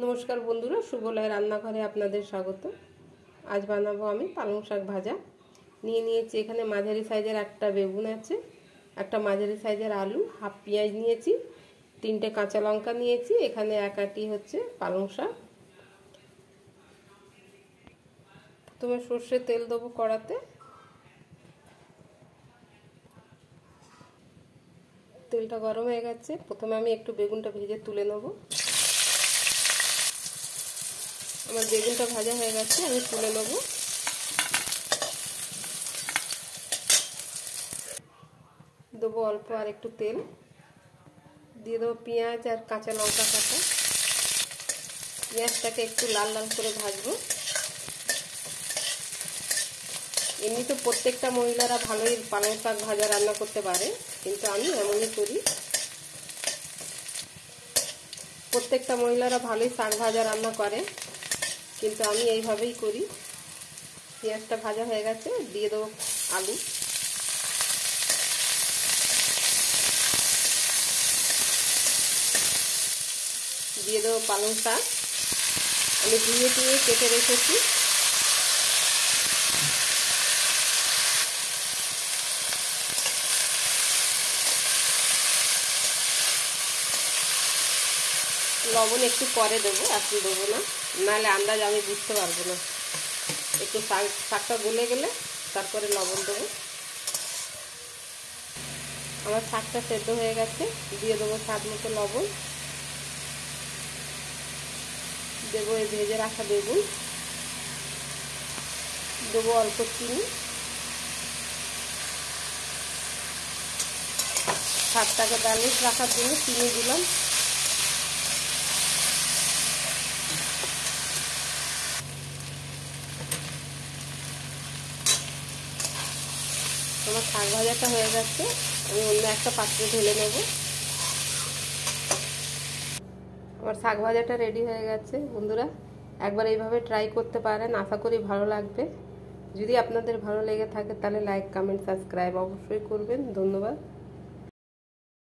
নমস্কার বন্ধুরা, সুবলয় রান্নাঘরে আপনাদের স্বাগত। আজ বানাবো আমি পালং শাক ভাজা। নিয়েছি এখানে মাঝারি সাইজের একটা বেগুন আছে, একটা মাঝারি সাইজের আলু, হাফ পেঁয়াজ নিয়েছি, 3টে কাঁচা লঙ্কা নিয়েছি, এখানে এক আটি হচ্ছে পালং শাক। প্রথমে সর্ষের তেল দেবো কড়াতে। তেলটা গরম হয়ে গেছে, প্রথমে আমি একটু বেগুনটা ভেজে তুলে নেব। আমার বেগুনটা ভাজা হয়ে গেছে, আমি তুলে নেব। দেবো অল্প আর একটু তেল, দিয়ে দেবো পেঁয়াজ আর কাঁচা লঙ্কা কাটা। পেঁয়াজটাকে একটু লাল লাল করে ভাজবো। এমনি তো প্রত্যেকটা মহিলারা ভালোই পালং শাক ভাজা রান্না করতে পারে, কিন্তু আমি এমনই করি। প্রত্যেকটা মহিলারা ভালোই শাক ভাজা রান্না করে, কিন্তু আমি এইভাবেই করি। পেঁয়াজটা ভাজা হয়ে গেছে, দিয়ে দেবো আলু। দিয়ে দেবো পালং শাক, আমি ধুয়ে কেটে রেখেছি। লবণ একটু পরে দেবো, এখন দেবো না, নাহলে আন্দাজ আমি বুঝতে পারবো না। একটু শাকটা গলে গেলে তারপরে লবণ দেবো। আমার শাকটা সেদ্ধ হয়ে গেছে, দিয়ে দেবো স্বাদ মতো লবণ। দেবো এই ভেজে রাখা বেগুন, দেবো অল্প চিনি। শাকটাকে ব্যালেন্স রাখার জন্য চিনি দিলাম। আমার শাক ভাজাটা হয়ে গেছে, আমি অন্য একটা পাত্রে ঢেলে নেব। আমার শাক ভাজাটা রেডি হয়ে গেছে। বন্ধুরা, একবার এইভাবে ট্রাই করতে পারেন, আশা করি ভালো লাগবে। যদি আপনাদের ভালো লেগে থাকে তাহলে লাইক, কমেন্ট, সাবস্ক্রাইব অবশ্যই করবেন। ধন্যবাদ।